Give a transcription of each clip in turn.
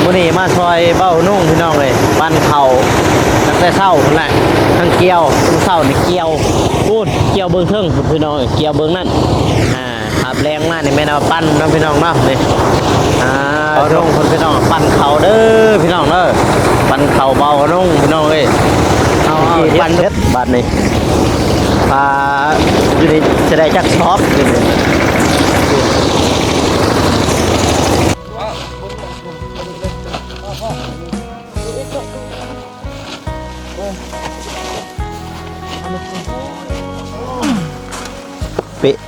มื้อนี้มาซอยเบ้านุ่งพี่น้องเลยปั้นเข่าตั้งแต่เช้านั่นแหละทั้งเกี่ยวทั้งเช้านี่เกี่ยวพูดเกี่ยวเบิ้งเทิงพี่น้องเกี่ยวเบิ้งนั่นขับแรงมากนี่แม่นเอาปั้นน้องพี่น้องเนาะนี่นุ่งคนพี่น้องปั้นเข่าเด้อพี่น้องเด้อปั้นเข่าเบานุ่งพี่น้องเลยเอาปั้นเด็ดบาดนี่อยู่นี่จะได้จักช็อป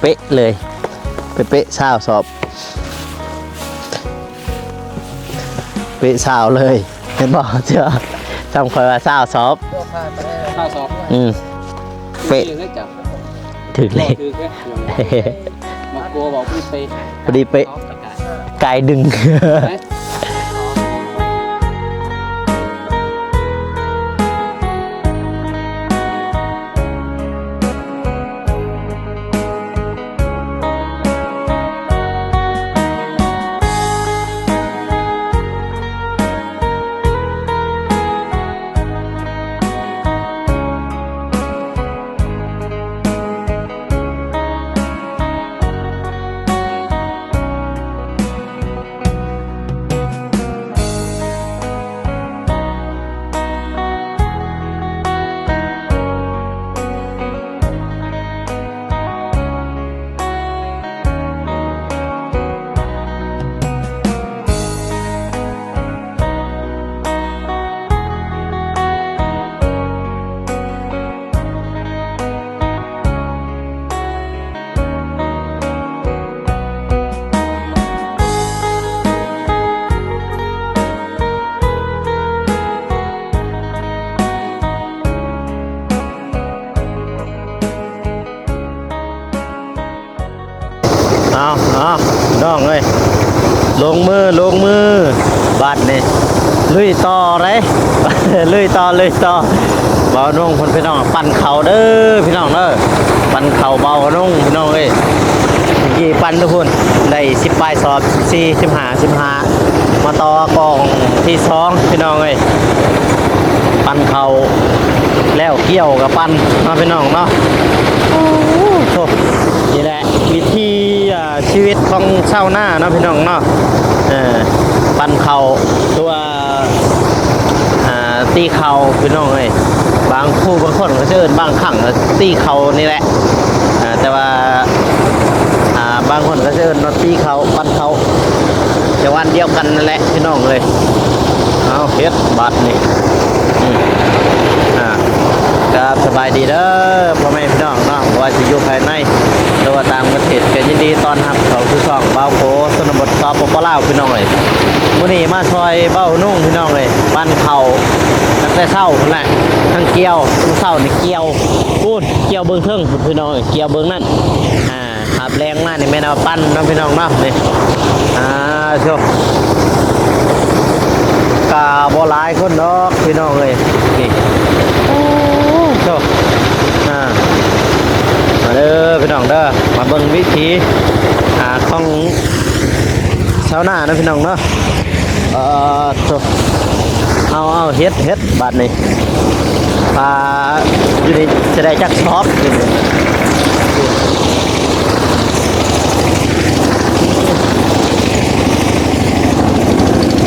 เป๊ะเลยเป๊ะเช้าสอบเป๊ะเช้าเลยเห็นบอกเชื่อจำคอยว่าเช้าสอบเป๊ะถึงเลยมากลัวบอกพี่เป๊ะพอดีเป๊ะกายดึงเอาน้องเลยลงมือบาดนี่ลุยต่อเลยลุยต่อเบานุ่งคนพี่น้องปั่นเข่าเด้อพี่น้องเด้อปั่นเข่าเบานุ่งพี่น้องเอ้ยกี่ปั่นทุกคนได้10 ปลายสอบ15มาต่อกองที่2พี่น้องเอ้ยปั่นเข่าแล้วเกี่ยวกับปั่นมาพี่น้องเนาะนี่แหละวิธีชีวิตของชาวนาเนาะพี่น้องเนาะปั่นเข่าตัวตีเข่าพี่น้องเอ้ยบางคู่บางคนก็เชิญบางครั้งก็ตีเข่านี่แหละแต่ว่าบางคนก็เชิญนตีเข่าปั่นเข่าจะวันเดียวกันนั่นแหละพี่น้องเลยเอาเฮ็ดบัตรนี่ครับสบายดีเด้อพ่อแม่พี่น้องเนาะว่าจะอยู่ภายในหรือว่าตามประเทศก็ยินดีต้อนรับเขาคือช่องเบ้าโคสนบทต่อปปลาวพี่น้องเลยมื้อนี้มาซอยเบ้านุ่งพี่น้องเลยปั้นเข่าตั้งแต่เช้านั่นแหละทั้งเกี่ยวทั้งเช้านี่เกี่ยวพูดเกี่ยวเบิ้งเทิงพี่น้องเกี่ยวเบิ้งนั่นขับแรงมากนี่แม่นเอาปั้นน้องพี่น้องเนาะนี่โชว์กาบ่หลายคนดอกพี่น้องเลยนี่โชว์มาเด้อพี่น้องเด้อมาเบิ่งวิธีของชาวนานะพี่น้องเนาะโชว์เอาเฮ็ดบาดนี้อยู่นี่จะได้จักช็อป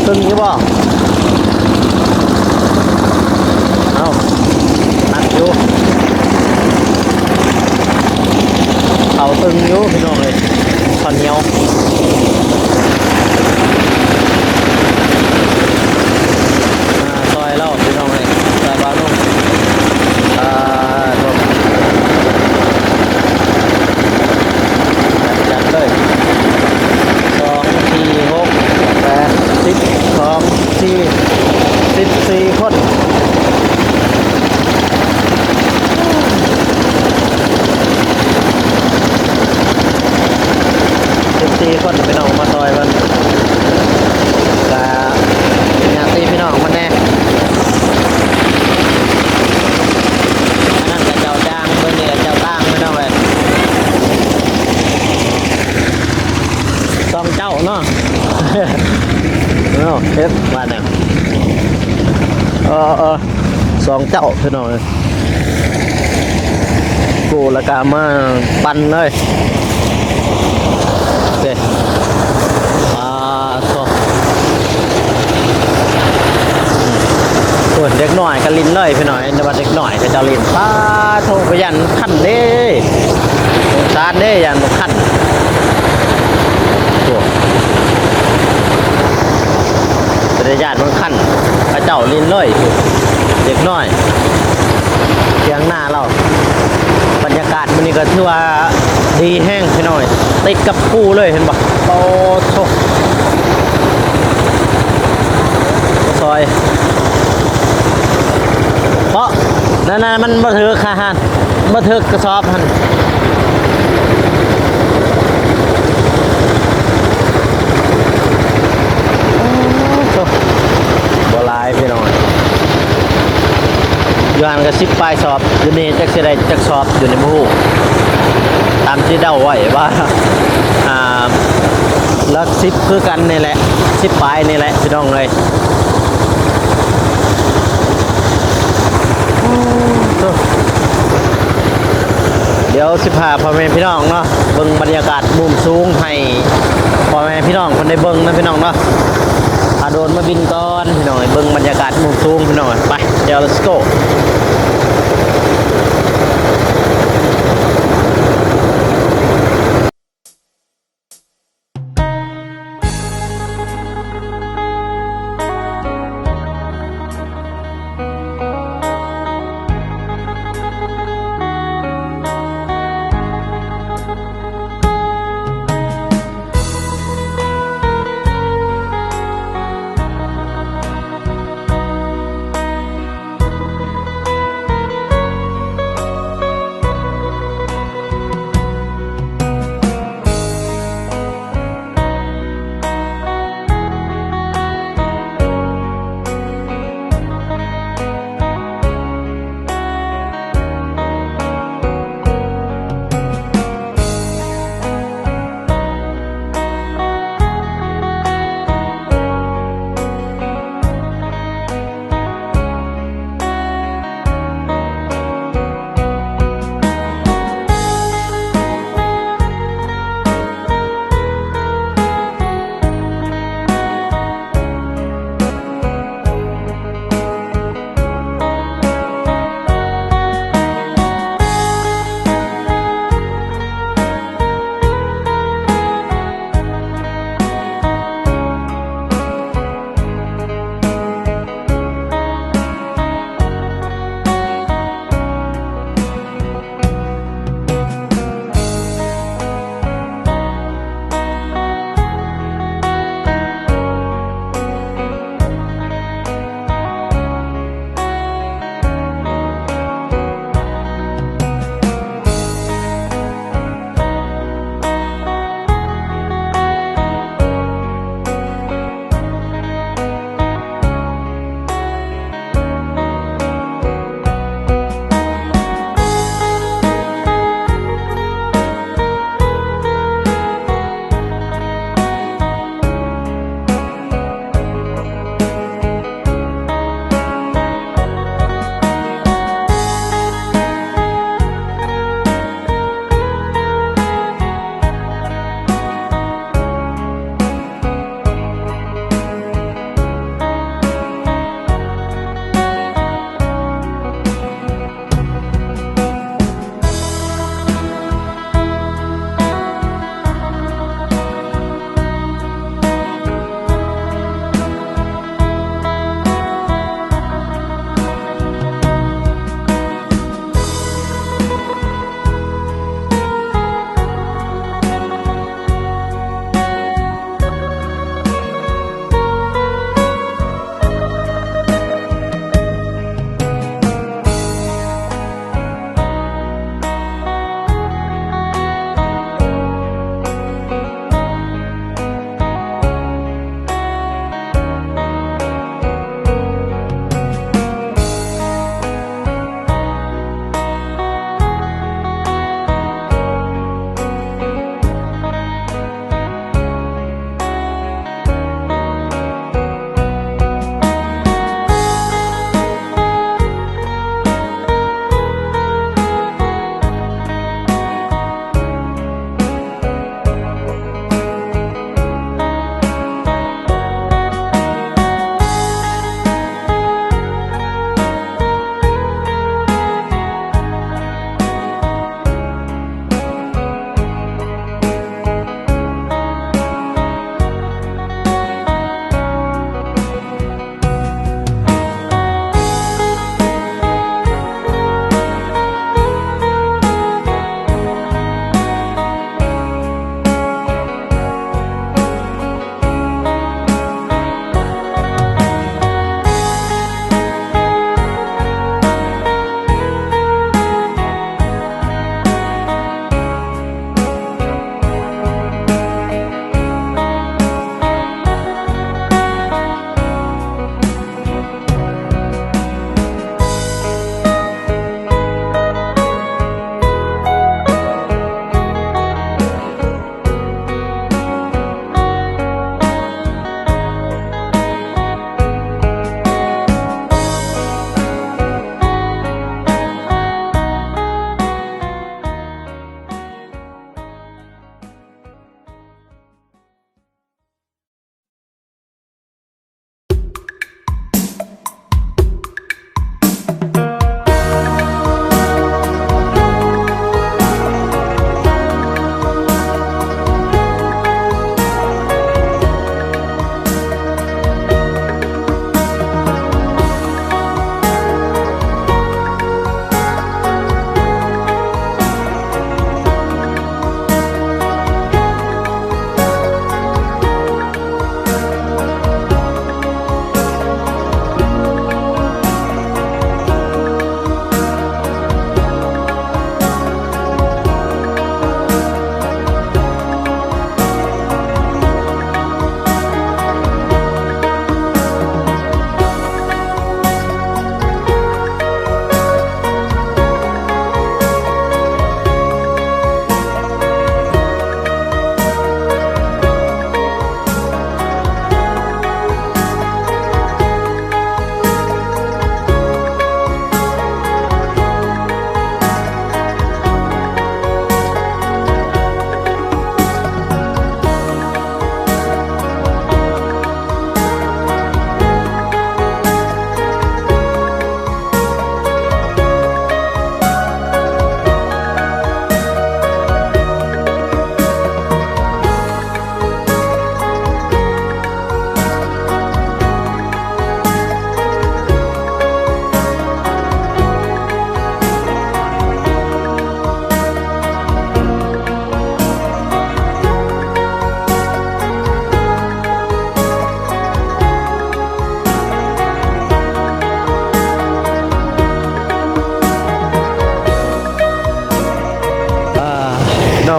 ตึงอยู่บ่นักอยู่เอาตึงอยู่พี่น้องเลยคอนเหนียวซอยเล่าพี่น้องเลยซอยบ้านนุ่มจัดเลย2 4 6 8 14 คน14 คนพี่น้องมาซอยบ้าน บ้านเนี่ยสองเจ้าพี่น้องกูละกามาปั่นเลยโอเคโซ่ส่วนเด็กหน่อยก็ลินเลยพี่น้อยแต่ว่าเด็กหน่อยก็จะลินป้าโทรไปยันขั้นเด้ตาเด้ยันขั้นตัวจะญาติมันขั้นพระเจ้าลินเลยเด็กน้อยเสียงหน้าเราบรรยากาศมันนี่ก็ถือว่าดีแห้งพี่น้อยติดกับปูเลยเห็นปะโตโชซอยเพราะนั่นมันบัถือคาหันบัถือกระสอบหันบ่ลายพี่น้อยอยู่หันก็10 ปลายสอบอยู่นี่จักสิได้จักสอบอยู่ในหมู่ตามที่เดาไว้ว่าลัก10คือกันนี่แหละ10 ปลายนี่แหละพี่น้องเลยเดี๋ยว15พ่อแม่พี่น้องเนาะเบิ่งบรรยากาศมุมสูงให้พ่อแม่พี่น้องคนได้เบิ่งนะพี่น้องเนาะพาโดนมาบินก่อนพี่น้องเบิ่งบรรยากาศมุมสูงพี่น้องไปเดี๋ยว let's go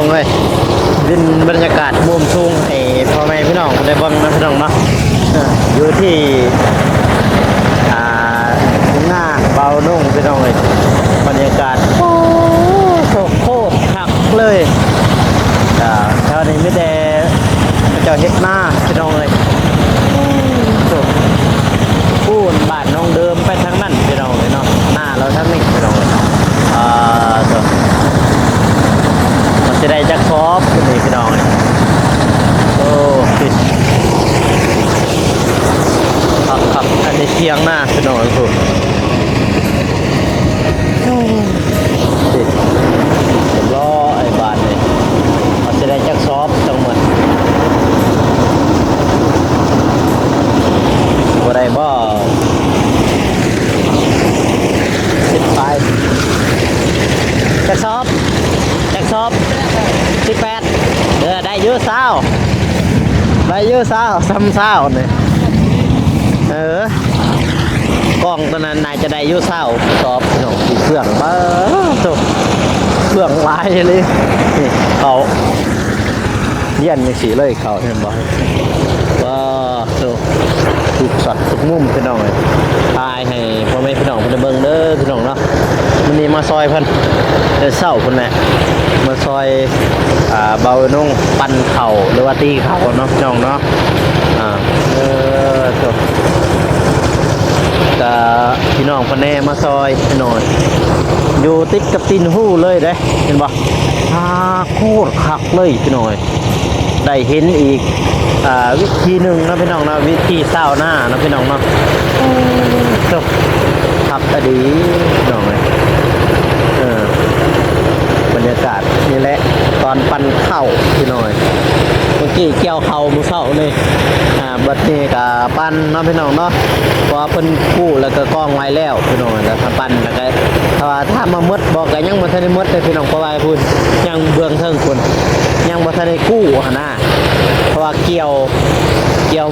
องเอ้ยดินบรรยากาศมุมสูงให้พ่อแม่พี่น้องได้เบิ่งนะพี่น้องเนาะอยู่ที่หน้าเบานุ่งพี่น้องเอ้ยบรรยากาศโอ้โคตรคักเลยเช้านี้ไม่ได้เจ้าเฮ็ดหน้าพี่น้องเอ้ยพูนบ้านน้องเดิมไปทางนั้นพี่น้องเลยเนาะหน้าเราทางนี้พี่น้องเลยมันจะได้จักซอฟนี่พี่น้องเลยโอ้ครับอันนี้เที่ยงหน้าพี่น้องเลยผมล้อไอ้บ้านนี่มันจะได้จักซอฟจังหมดบ่ได้บ่15จักซอบ18ได้เยอะสาวซ้ำสาวนี่กล้องตัวนั้นนายจะได้เยอะสาวสอบพี่น้องเครื่องจบเครื่องลายเลยนี่เขาเย็นยังสีเลยเขาเห็นบ่ว้าวทุกสัตว์ทุกมุมพี่น้องเลยตายให้พ่อแม่พี่น้องเพิ่นเบิ่งเด้อพี่น้องเนาะมื้อนี้มาซอยเพิ่นเด้อเช้าเพิ่นแหละมาซอยเบานุ่งปั่นเข่าหรือว่าตีเข่าเนาะพี่น้องเนาะจบก็พี่น้องเพิ่นแน่มาซอยพี่น้องอยู่ติดกับตีนหู้เลยเด้เห็นบ่โคตรคักเลยพี่น้องได้เห็นอีกวิธีหนึ่งนะพี่น้องนะวิธีเศร้าหน้านะพี่น้องเนาะจบขับดีพี่น้องเลยบรรยากาศนี่แหละตอนปั่นเข้าพี่น้อยเมื่อกี้เกี่ยวเข่ามือเศร้าเลยบัดนี้กับปั่นเนาะพี่น้องเนาะเพราะเพิ่นกู้แล้วก็กองไว้แล้วพี่น้องแล้วถ้าปั่นแล้วก็ถ้ามามืดบอกกันยังบ่ทันได้มืดเลยพี่น้องเพราะว่าพุ่นยังเบื้องเทิงพุ่นยังบ่ทันได้กู้หั่นน่ะเพราะว่าเกี่ยว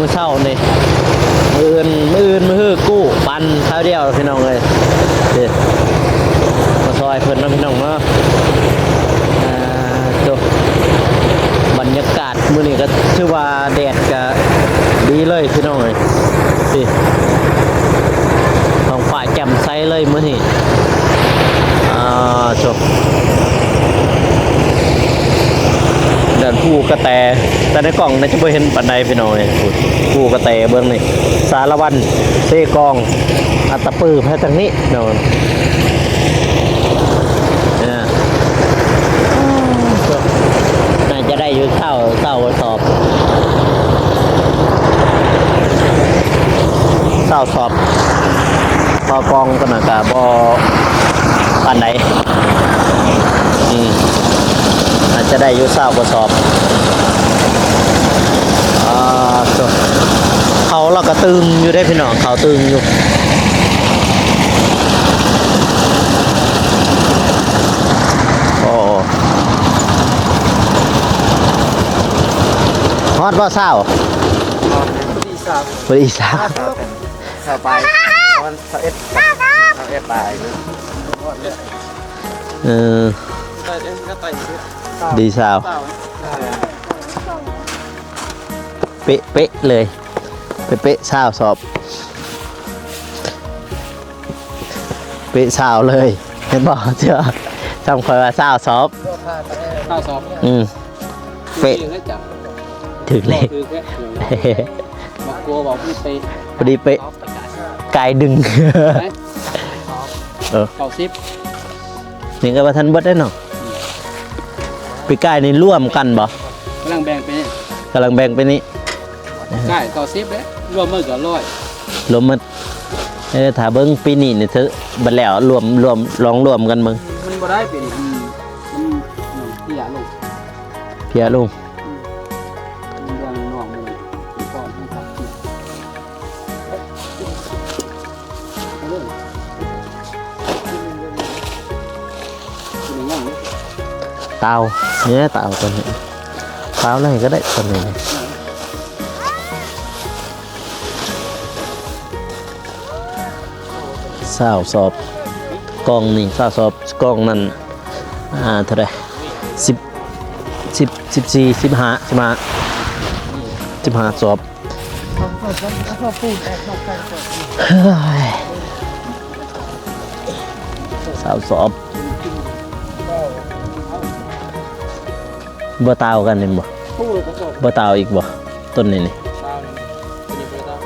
มือเศร้านี่มือกู้ปั่นเท่าเดียวพี่น้องเลยมาซอยเพิ่นเนาะพี่น้องเนาะบรรยากาศมื้อนี้ก็ถือว่าแดดก็ดีเลยพี่น้องเอ้ยสิท้องฟ้าแจ่มใสเลยมื้อนี้จบเดินผู้กระแตแต่ในกล่องน่าจะบ่เห็นปานใดพี่น้องเอ้ยผู้กระแตเบิ่งนี่สารวันเซกองอัตตปื้อแพ้ทางนี้เนาะจะได้ยืดเศร้าสอบพอกองกันนะกะบ่ปันไหนอาจจะได้ยืดเศร้ากว่าสอบเขาเราก็ตึงอยู่ได้พี่น้องเขาตึงอยู่ฮอดบ่เศร้าพอดีสาวเข้าไปมัน11ไปดีสาวเป๊ะเลยเป๊ะสาวสอบเป๊ะสาวเลยเห็นบ่เจ้าจำคอยว่าสาวสอบเป๊ะถึงเลยมากลัวบอกพี่ไปพอดีไปกายดึงเข่าซิปนี่ก็ว่าท่านเบิดได้เนาะไปกายนี่ร่วมกันบ่กำลังแบ่งไปนี่กายเข่าซิปเลยรวมมือกับ100รวมมันถ้าเบิ่งปีนี้นี่เถอะบัดแล้วรวมลองรวมกันมึงมันบ่ได้ปีนี้มันเพียลงเตาเนี่ยเตาตัวนี้เตาอะไรก็ได้ตัวนี้สาวสอบกองนี่สาวสอบกองนั่นเท่าไหร่ 15 สอบ ชอบพูดแต่ชอบใครเปิด สอบบ่ตาวกันนี่บ่ พูดก็ชอบ บ่ตาวอีกบ่ต้นนี้นี่ ตามนี่ไปตาม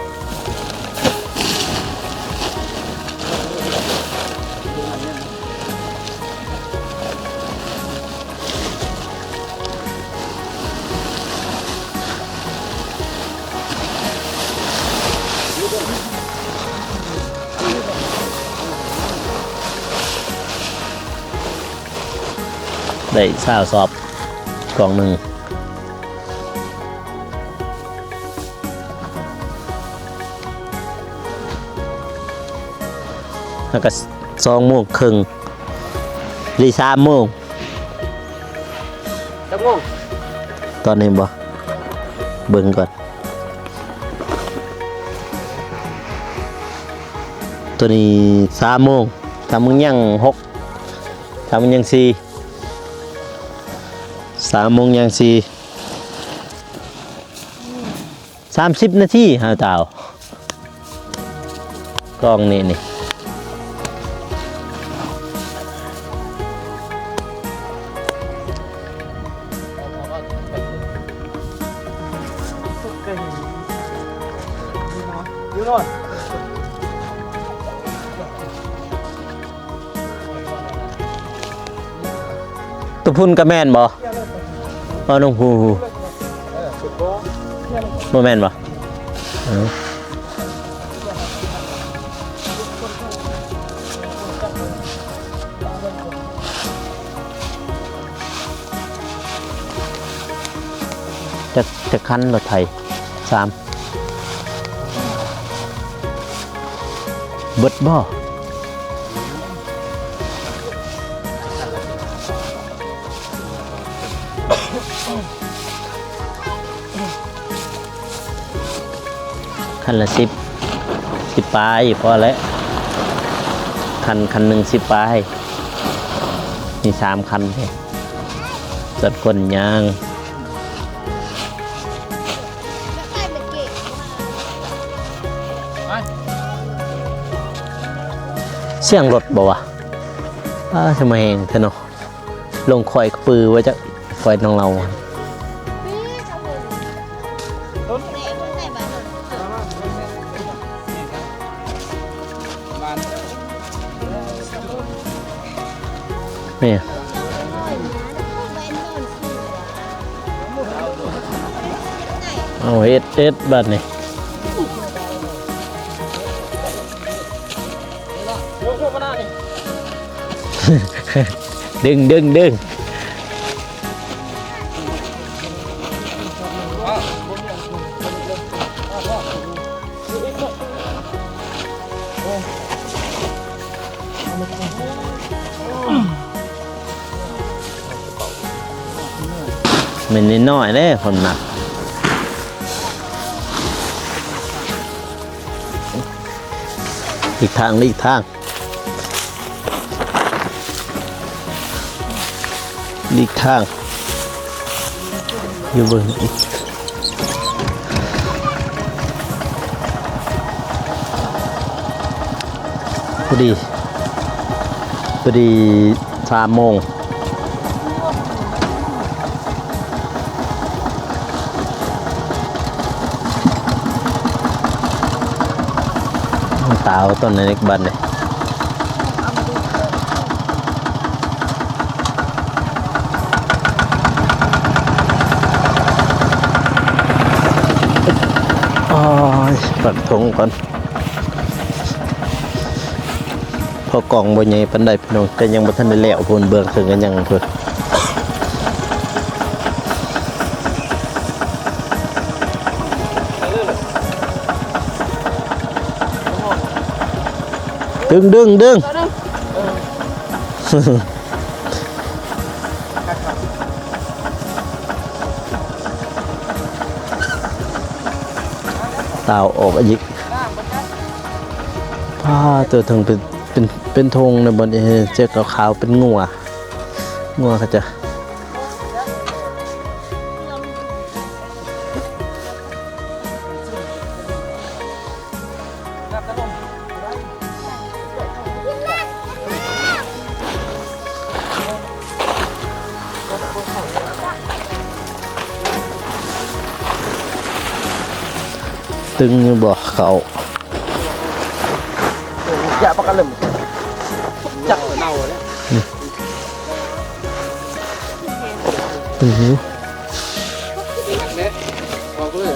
ได้20 สอบกล่องหนึงแล้วก็2 โมงครึ่งหรือ3 โมง จังงง ตอนนี้บ่เบิ่งก่อนตัวนี้3 โมง3 โมงยัง6 3 โมงยัง4 3 โมงยัง4 30 นาทีหาเต่ากล้องนี่อยู่นอน ตัวพุ่นก็แม่นบ่บ่น้องฮูบ่แม่นบ่เอ้าจะคันรถไถ3เบิดบ่คันละ10ปลายพอแล้วคันหนึ่ง10 ปลายมี3 คันเนี่ยส่วนคนยางเสียงรถบ่วะทำไมเองเธอเนาะลงคอยกระปือไว้จะคอยน้องเราเนี่ยเอาเอ็ดบัดนี่ ดึงมันนิดหน่อยเลยคนหนักอีกทางอยู่เบิ่งอีกพอดี3 โมงตาวต้นนี้บันเลยปัดทงก่อนพอกล่องบนใหญ่ปันไดพี่น้องก็ยังบ่ทันได้แล้วพูนเบื้องถึงกันยังเพิ่นดึงตาวออกอีกตัวถึงเป็นธงในบนเจ้าขาวๆเป็นงัวเขาจะ ตึงอยู่บ่เขา อย่าปากกระหล่ำจักเน่าเลย อือหือ เนี่ยพอก็เลย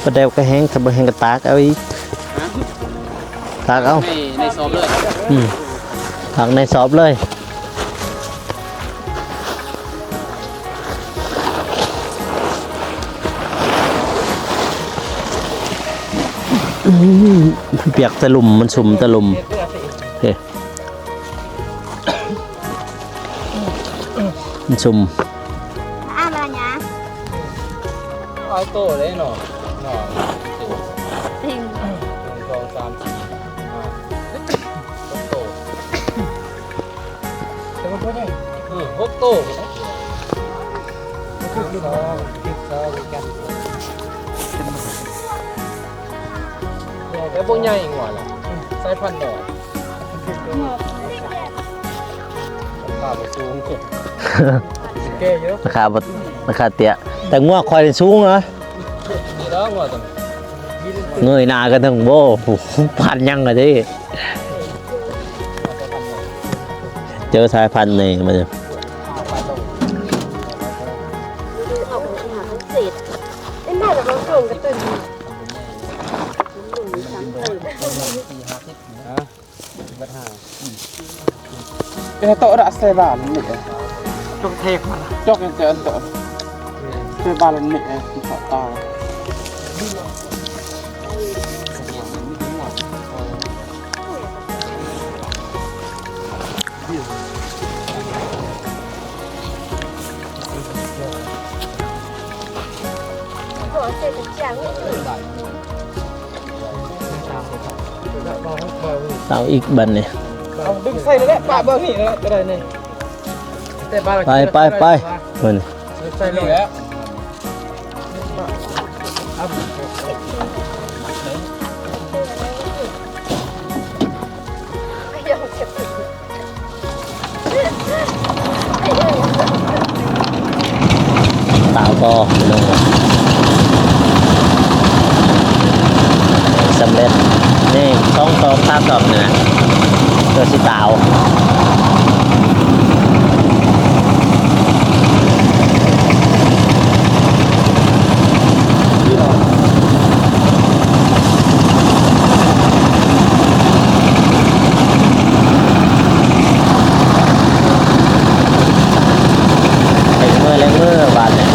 ประเดี๋ยวก็แห้งถ้าบ่แห้งก็ตากเอาอีกตากเอา ในซอมเลย ตากในสอบเลยเปียกตะลุมมันสุ่มตะลุมเฮ้ยมันสุ่ม อะไรนะ เอาโต้เลยหน่อจริง 1 2 3 4 5 6 โต้แต่มันก็ใหญ่6 โต้คือซอกันแต่พวกใหญ่กว่าล่ะสายพันธุ์ดอกราคาบ่สูงสุดแก่เยอะ ราคาบ่ราคาเตี้ยแต่งัวควายสูงนะ นี่แล้วว่าจัง เงยหน้ากันทั้งโบพันยังอะดิเจอสายพันธุ์นี่มันจะ ออกมาหาทั้งเศษไอ้แม่จะมาส่งกระตุ้นซ้ำเติม cái tội đã xe bà lên nịa trong thép cho cái chơi tội xe bà lên nịa thì sợ to ขอเศษจัง เอาอีกบันนี่ เอาดึงใส่เลยแหละป้าเบิ้งนี่แล้วก็ได้นี่แต่บ้าน ไปมัน ใส่เลยแล้ว ตาวก็ลงสำเร็จนี่ต้องตอบตามตอบเนี่ยนะตัวสิตาวเมื่อบาดเนี่ย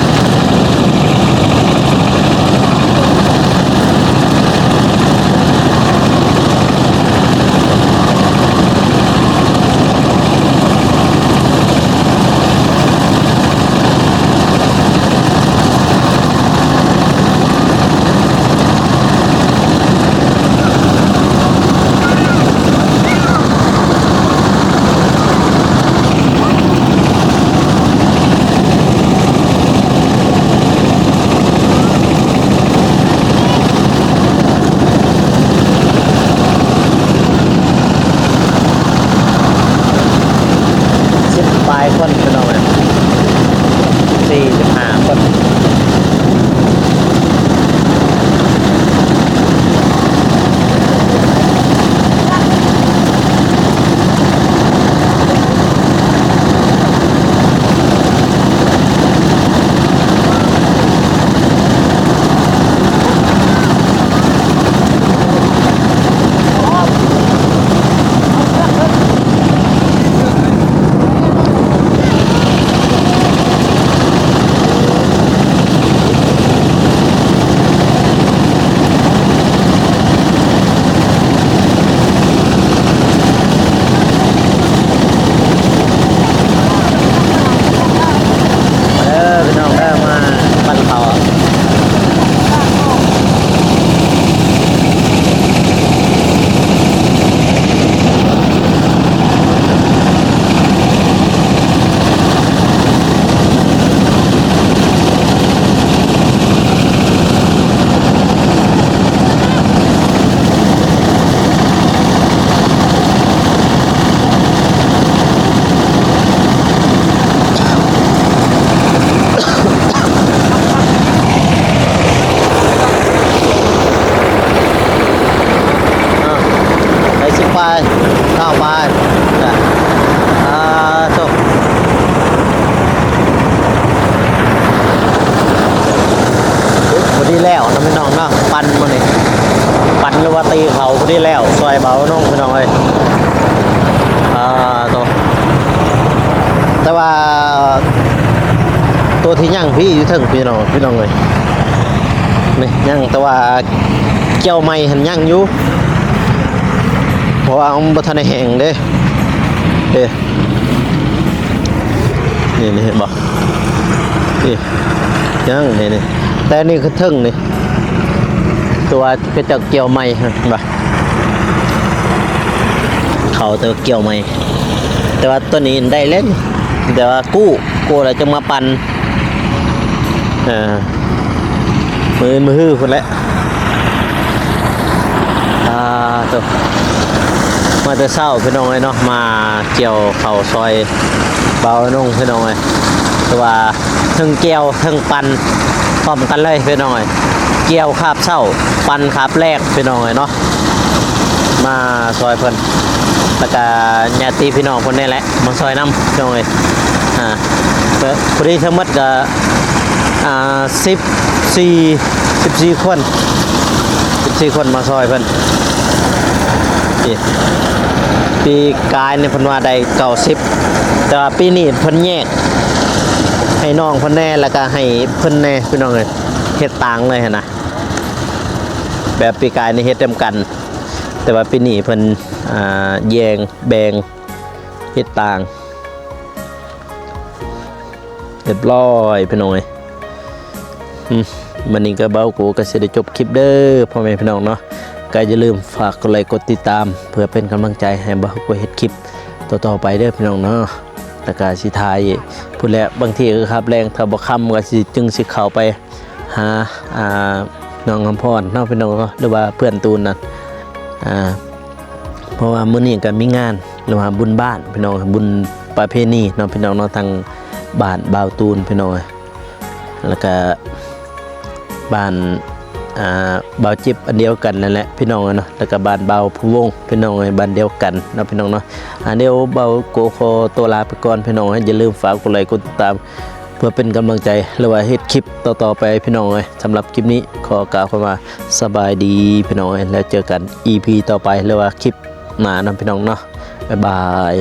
คนเป็นเอาไหม45 คน ปั่นมานี่ปั่นหรือว่าตีเขาพอดีแล้วซอยเบาน้องพี่น้องเอ้ยตัวแต่ว่าตัวที่ย่างพี่อยู่ถึงพี่น้องเลยนี่ย่างแต่ว่าเกี่ยวไม้หันย่างอยู่เพราะว่ามันบ่ทันได้แห้งเด้นี่เห็นบ่นี่ย่างนี่แต่นี่คือถึงนี่ตัวกระจกเกี่ยวไม้เห็นบ่เขาตัวเกี่ยวไม้แต่ว่าตัวนี้ได้เล่นแต่ว่ากู้แล้วจะมาปั่นมือฮื้อคนละตัวมาแต่เช้าพี่น้องเลยเนาะมาเกี่ยวเข่าซอยเบานุ่งพี่น้องเลยแต่ว่าทั้งเกี่ยวทั้งปั่นพร้อมกันเลยพี่น้องเลยเกี่ยวคาบเช้าปั่นคาบแรกพี่น้องเลยเนาะมาซอยเพิ่นแล้วก็ญาติพี่น้องคนนี้แหละมาซอยน้ำพี่น้องเลยพอดีทั้งหมดก็14คนมาซอยเพิ่นปีกายในเพิ่นว่าได้90แต่ว่าปีนี้เพิ่นแยกให้น้องเพิ่นแน่แล้วก็ให้เพิ่นแน่พี่น้องเลยเฮ็ดต่างเลยนะแบบปีกายนี่เฮ็ดเต็มกันแต่ว่าปีนี้เพิ่นแยงแบ่งเฮ็ดต่างเรียบร้อยพี่น้องเอ้ยมันนี้ก็เบากูก็สิได้จบคลิปเด้อพ่อแม่พี่น้องเนาะก็อย่าลืมฝากกดไลค์กดติดตามเพื่อเป็นกำลังใจให้เบากูเฮ็ดคลิปต่อไปเด้อพี่น้องเนาะแล้วก็สิทายพูดแล้วบางทีก็ครับแรงถ้าบ่ค่ำก็สิจึงสิเข้าไปหาน้องอำพรน้องพี่น้องเนาะหรือว่าเพื่อนตูนนั่นเพราะว่ามื้อนี้ก็มีงานหรือว่าบุญบ้านพี่น้องบุญประเพณีเนาะพี่น้องเนาะทางบ้านบ่าวตูนพี่น้องแล้วก็บ้านบ่าวจิบอันเดียวกันนั่นแหละพี่น้องเนาะแล้วก็บ้านบ่าวผู้วงพี่น้องบ้านเดียวกันเนาะพี่น้องเนาะเดี๋ยวบ่าวโกขอตัวลาไปก่อนพี่น้องอย่าลืมฝากกดไลค์กดติดตามเพื่อเป็นกำลังใจหรือว่าเฮ็ดคลิปต่อไปพี่น้องสำหรับคลิปนี้ขอกล่าวคำว่าสบายดีพี่น้องแล้วเจอกัน EP ต่อไปหรือว่าคลิปหน้านะพี่น้องเนาะบ๊ายบาย